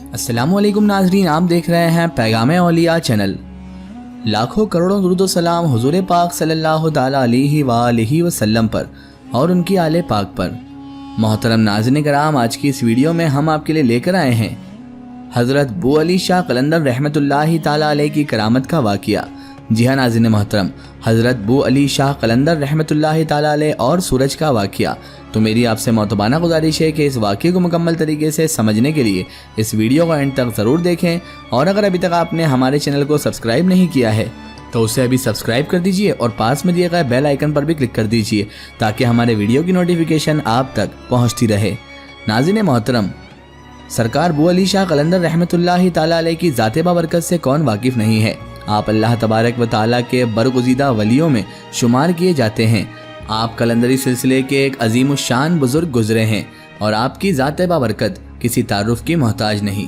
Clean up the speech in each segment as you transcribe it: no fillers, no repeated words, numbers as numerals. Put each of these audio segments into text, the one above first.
अस्सलाम वालेकुम नाजरीन, आप देख रहे हैं पैगाम औलिया चैनल। लाखों करोड़ों दुरूद व सलाम हुजूर पाक सल्लल्लाहु ताला अलैहि वालैहि वसल्लम पर और उनकी आले पाक पर। मोहतरम नाज़रीन कराम, आज की इस वीडियो में हम आपके लिए लेकर आए हैं हज़रत बू अली शाह कलंदर रहमतुल्लाहि ताला अलैहि की करामत का वाक़िया। जी हाँ नाज़रीन मोहतरम, हज़रत बू अली शाह कलंदर रहमतुल्लाहि ताला अलैहि और सूरज का वाक़िया। तो मेरी आपसे मोतबाना गुजारिश है कि इस वाक़े को मुकम्मल तरीके से समझने के लिए इस वीडियो को एंड तक ज़रूर देखें, और अगर अभी तक आपने हमारे चैनल को सब्सक्राइब नहीं किया है तो उसे अभी सब्सक्राइब कर दीजिए और पास में दिए गए बेल आइकन पर भी क्लिक कर दीजिए ताकि हमारे वीडियो की नोटिफिकेशन आप तक पहुँचती रहे। नाज़रीन मोहतरम, सरकार बू अली शाह कलंदर रहमतुल्लाहि ताला अलैहि की ज़ाते बाबरकत से कौन वाकिफ़ नहीं है। आप अल्लाह तबारक व ताला के बरगुज़ीदा वलियों में शुमार किए जाते हैं। आप कलंदरी सिलसिले के एक अजीम शान बुजुर्ग गुजरे हैं और आपकी ज़ाते बाबरकत किसी तारुफ की मोहताज नहीं।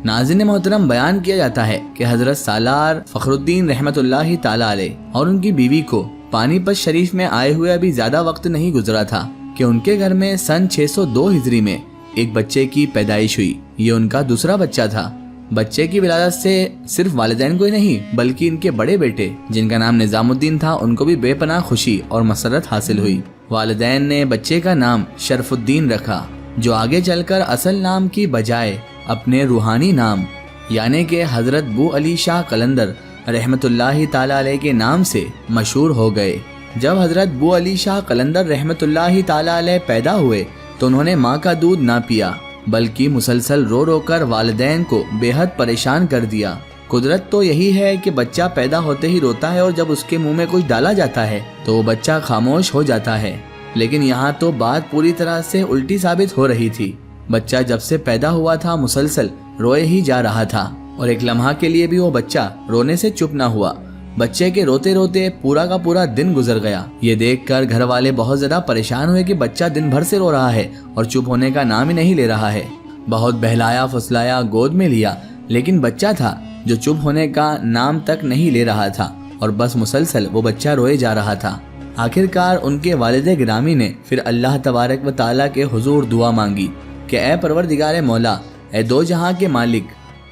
नाज़रीन मोहतरम, बयान किया जाता है कि हज़रत सालार फ़खरुद्दीन रहमतुल्लाहि ताला अलैहि और उनकी बीवी को पानीपत शरीफ में आए हुए अभी ज़्यादा वक्त नहीं गुजरा था कि उनके घर में सन 602 हिजरी में एक बच्चे की पैदाइश हुई। ये उनका दूसरा बच्चा था। बच्चे की विलादत से सिर्फ वालिदैन को ही नहीं बल्कि इनके बड़े बेटे जिनका नाम निज़ामुद्दीन था उनको भी बेपनाह खुशी और मसरत हासिल हुई। वालिदैन ने बच्चे का नाम शरफुद्दीन रखा, जो आगे चलकर असल नाम की बजाय अपने रूहानी नाम यानी कि हज़रत बू अली शाह कलंदर रहमतुल्लाहि ताला अलैहि के नाम से मशहूर हो गए। जब हज़रत बू अली शाह कलंदर रहमतुल्लाहि ताला अलैहि पैदा हुए तो उन्होंने माँ का दूध ना पिया बल्कि मुसलसल रो रो कर वालिदैन को बेहद परेशान कर दिया। कुदरत तो यही है कि बच्चा पैदा होते ही रोता है और जब उसके मुंह में कुछ डाला जाता है तो वो बच्चा खामोश हो जाता है, लेकिन यहाँ तो बात पूरी तरह से उल्टी साबित हो रही थी। बच्चा जब से पैदा हुआ था मुसलसल रोए ही जा रहा था और एक लम्हा के लिए भी वो बच्चा रोने से चुप ना हुआ। बच्चे के रोते रोते पूरा का पूरा दिन गुजर गया। ये देखकर घर वाले बहुत ज्यादा परेशान हुए कि बच्चा दिन भर से रो रहा है और चुप होने का नाम ही नहीं ले रहा है। बहुत बहलाया फुसलाया, गोद में लिया, लेकिन बच्चा था जो चुप होने का नाम तक नहीं ले रहा था और बस मुसलसल वो बच्चा रोए जा रहा था। आखिरकार उनके वालिद गिरामी ने फिर अल्लाह तबारक व ताला के हुजूर दुआ मांगी कि ए परवरदिगार मौला, ए दो जहां के मालिक,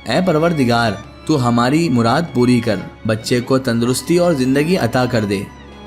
ए परवरदिगार तू हमारी मुराद पूरी कर, बच्चे को तंदुरुस्ती और जिंदगी अता कर दे।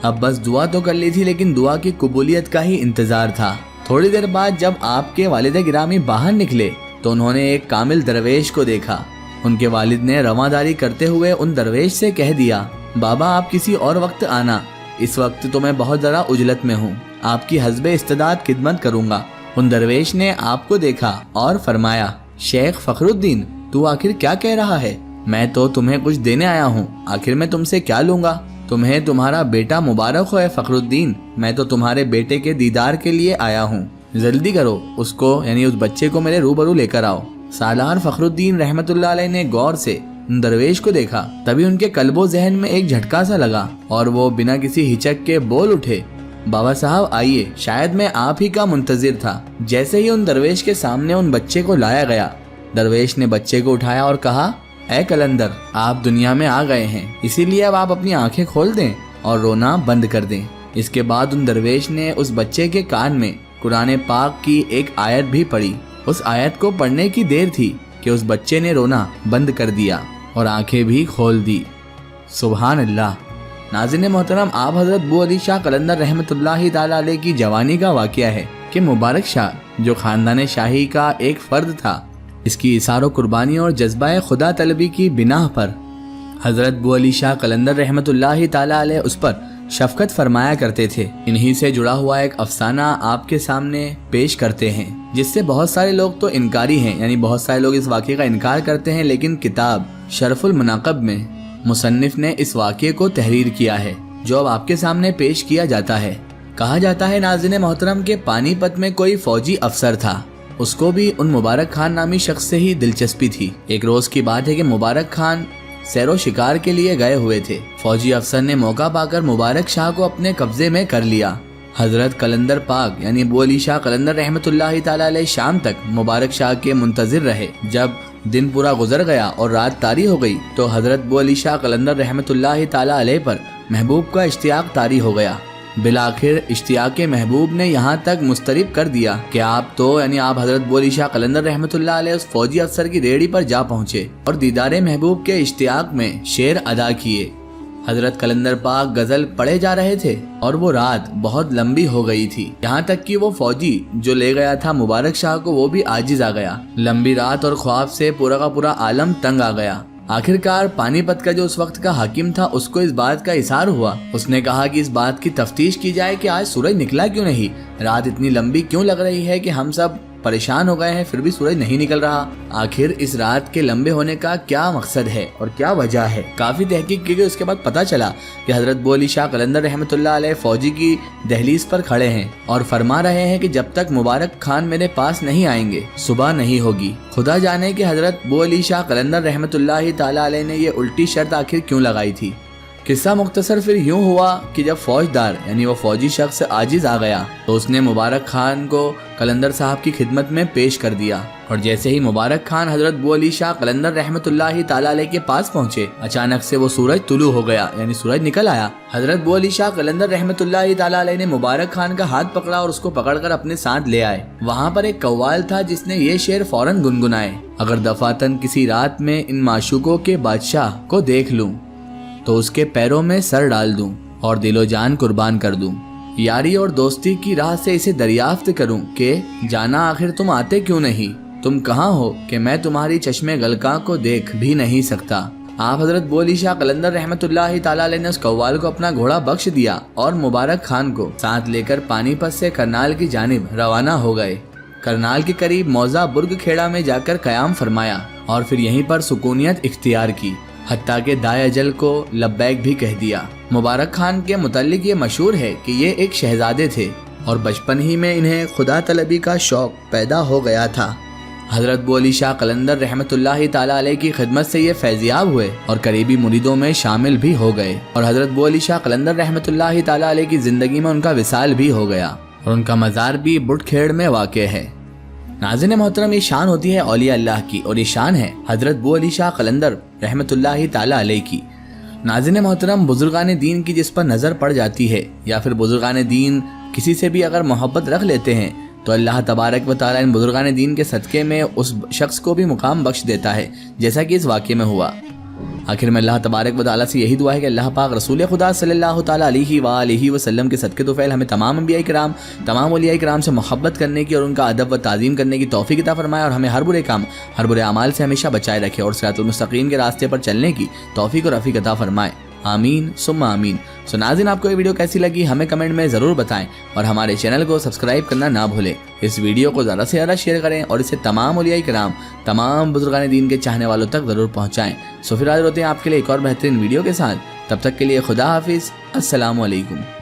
अब बस दुआ तो कर ली थी लेकिन दुआ की कबूलियत का ही इंतजार था। थोड़ी देर बाद जब आपके वालिद गिरामी बाहर निकले तो उन्होंने एक कामिल दरवेश को देखा। उनके वालिद ने रवादारी करते हुए उन दरवेश से कह दिया, बाबा आप किसी और वक्त आना, इस वक्त तो मैं बहुत ज़रा उजलत में हूँ, आपकी हस्बे इस्तेदाद खिदमत करूँगा। उन दरवेश ने आपको देखा और फरमाया, शेख फ़खरुद्दीन तू आखिर क्या कह रहा है? मैं तो तुम्हें कुछ देने आया हूँ, आखिर मैं तुमसे क्या लूँगा? तुम्हें तुम्हारा बेटा मुबारक हो फ़खरुद्दीन, मैं तो तुम्हारे बेटे के दीदार के लिए आया हूँ, जल्दी करो, उसको यानी उस बच्चे को मेरे रूबरू लेकर आओ। सालार फ़खरुद्दीन रहमतुल्लाह अलैहि ने गौर से उन दरवेश को देखा, तभी उनके कल्बो जहन में एक झटका सा लगा और वो बिना किसी हिचक के बोल उठे, बाबा साहब आइए, शायद मैं आप ही का मुंतजिर था। जैसे ही उन दरवेश के सामने उन बच्चे को लाया गया, दरवेश ने बच्चे को उठाया और कहा, ऐ कलंदर आप दुनिया में आ गए हैं, इसीलिए अब आप अपनी आंखें खोल दें और रोना बंद कर दें। इसके बाद उन दरवेश ने उस बच्चे के कान में कुरान पाक की एक आयत भी पढ़ी। उस आयत को पढ़ने की देर थी कि उस बच्चे ने रोना बंद कर दिया और आंखें भी खोल दी। सुभान अल्लाह। नाज़रीन मोहतरम, आप हज़रत बू अली शाह कलंदर रहमतुल्लाहि ताला अलैहि की जवानी का वाक़या है कि मुबारक शाह जो ख़ानदान शाही का एक फ़र्द था, इसकी इसारो कुर्बानी और जज्बा खुदा तलबी की बिना पर हज़रत बू अली शाह कलंदर रहमतुल्लाहि ताला अलैहि उस पर शफ़क़त फरमाया करते थे। इन्हीं से जुड़ा हुआ एक अफसाना आपके सामने पेश करते हैं, जिससे बहुत सारे लोग तो इनकारी हैं, यानी बहुत सारे लोग इस वाक़े का इनकार करते हैं, लेकिन किताब शरफुल मुनाक़ब में मुसन्निफ ने इस वाक़े को तहरीर किया है जो अब आपके सामने पेश किया जाता है। कहा जाता है नाज़रीन मोहतरम के पानीपत में कोई फौजी अफसर था, उसको भी उन मुबारक खान नामी शख्स से ही दिलचस्पी थी। एक रोज की बात है कि मुबारक खान सैरो शिकार के लिए गए हुए थे। फौजी अफसर ने मौका पाकर मुबारक शाह को अपने कब्जे में कर लिया। हजरत कलंदर पाक यानी बू अली शाह कलंदर रहमतुल्लाहि ताला अलैहि शाम तक मुबारक शाह के मुंतजिर रहे। जब दिन पूरा गुजर गया और रात तारी हो गई तो हजरत बू अली शाह कलंदर रहमतुल्लाहि ताला अलैहि पर महबूब का इश्तियाक तारी हो गया। بالآخر اشتیاق محبوب نے یہاں تک مسترب کر دیا کہ آپ حضرت بو علی شاہ قلندر رحمۃ اللہ علیہ اس فوجی افسر کی ریڑھی پر جا پہنچے اور دیدار محبوب کے اشتیاق میں شعر ادا کیے۔ حضرت قلندر پاک غزل پڑھے جا رہے تھے اور وہ رات بہت لمبی ہو گئی تھی، یہاں تک کہ وہ فوجی جو لے گیا تھا مبارک شاہ کو وہ بھی عاجز آ گیا۔ لمبی رات اور خواب سے پورا کا پورا عالم تنگ آ گیا۔ آخرکار پانی پت کا جو اس وقت کا حاکم تھا اس کو اس بات کا اظہار ہوا۔ اس نے کہا کہ اس بات کی تفتیش کی جائے کہ آج سورج نکلا کیوں نہیں، رات اتنی لمبی کیوں لگ رہی ہے کہ ہم سب پریشان ہو گئے ہیں پھر بھی سورج نہیں نکل رہا۔ آخر اس رات کے لمبے ہونے کا کیا مقصد ہے اور کیا وجہ ہے؟ کافی تحقیق کی گئی، اس کے بعد پتہ چلا کہ حضرت بو علی شاہ قلندر رحمۃ اللہ علیہ فوجی کی دہلیز پر کھڑے ہیں اور فرما رہے ہیں کہ جب تک مبارک خان میرے پاس نہیں آئیں گے صبح نہیں ہوگی۔ خدا جانے کہ حضرت بو علی شاہ قلندر رحمۃ اللہ تعالی علیہ نے یہ الٹی شرط آخر کیوں لگائی تھی۔ قصہ مختصر پھر یوں ہوا کہ جب فوجدار وہ فوجی شخص عاجز آ گیا تو اس نے مبارک خان کو قلندر صاحب کی خدمت میں پیش کر دیا، اور جیسے ہی مبارک خان حضرت بو علی شاہ قلندر رحمۃ اللہ تعالی علیہ کے پاس پہنچے اچانک سے وہ سورج طلوع ہو گیا، سورج نکل آیا۔ حضرت بو علی شاہ قلندر رحمۃ اللہ تعالی علیہ نے مبارک خان کا ہاتھ پکڑا اور اس کو پکڑ کر اپنے ساتھ لے آئے۔ وہاں پر ایک قوال تھا جس نے یہ شعر فوراً گنگنائے: اگر دفاتن کسی رات میں ان معشوقوں کے بادشاہ کو دیکھ لوں تو اس کے پیروں میں سر ڈال دوں اور دل و جان قربان کر دوں، یاری اور دوستی کی راہ سے اسے دریافت کروں کہ جانا آخر تم آتے کیوں نہیں، تم کہاں ہو کہ میں تمہاری چشمے گلکاں کو دیکھ بھی نہیں سکتا۔ آپ حضرت بو علی شاہ قلندر رحمۃ اللہ تعالی علیہ نے اس قوال کو اپنا گھوڑا بخش دیا اور مبارک خان کو ساتھ لے کر پانی پت سے کرنال کی جانب روانہ ہو گئے۔ کرنال کے قریب موضع برگ کھیڑا میں جا کر قیام فرمایا اور پھر یہیں پر سکونیت اختیار کی، حتیٰ کہ دائے اجل کو لبیک بھی کہہ دیا۔ مبارک خان کے متعلق یہ مشہور ہے کہ یہ ایک شہزادے تھے اور بچپن ہی میں انہیں خدا طلبی کا شوق پیدا ہو گیا تھا۔ حضرت بو علی شاہ قلندر رحمۃ اللہ تعالی علیہ کی خدمت سے یہ فیضیاب ہوئے اور قریبی مریدوں میں شامل بھی ہو گئے، اور حضرت بو علی شاہ قلندر رحمۃ اللہ تعالی علیہ کی زندگی میں ان کا وصال بھی ہو گیا اور ان کا مزار بھی بٹ کھیڑ میں واقع ہے۔ ناظرین محترم، یہ شان ہوتی ہے اولیاء اللہ کی اور یہ شان ہے حضرت بو علی شاہ قلندر رحمۃ اللہ تعالی علیہ کی۔ ناظرین محترم، بزرگان دین کی جس پر نظر پڑ جاتی ہے یا پھر بزرگان دین کسی سے بھی اگر محبت رکھ لیتے ہیں تو اللہ تبارک و تعالی ان بزرگان دین کے صدقے میں اس شخص کو بھی مقام بخش دیتا ہے، جیسا کہ اس واقعے میں ہوا۔ آخر میں اللہ تبارک و تعالی سے یہی دعا ہے کہ اللہ پاک رسول خدا صلی اللہ تعالی علیہ وآلہ وسلم کے صدقے تو فعل ہمیں تمام انبیاء کرام، تمام اولیاء کرام سے محبت کرنے کی اور ان کا ادب و تعظیم کرنے کی توفیق عطا فرمائے، اور ہمیں ہر برے کام، ہر برے اعمال سے ہمیشہ بچائے رکھے اور صراط المستقیم کے راستے پر چلنے کی توفیق اور رفیق عطا فرمائے، آمین ثم آمین۔ ناظرین، آپ کو یہ ویڈیو کیسی لگی ہمیں کمنٹ میں ضرور بتائیں اور ہمارے چینل کو سبسکرائب کرنا نہ بھولیں۔ اس ویڈیو کو زیادہ سے زیادہ شیئر کریں اور اسے تمام اولیاء کرام، تمام بزرگان دین کے چاہنے والوں تک ضرور پہنچائیں۔ پھر حاضر ہوتے ہیں آپ کے لیے ایک اور بہترین ویڈیو کے ساتھ، تب تک کے لیے خدا حافظ، السلام علیکم۔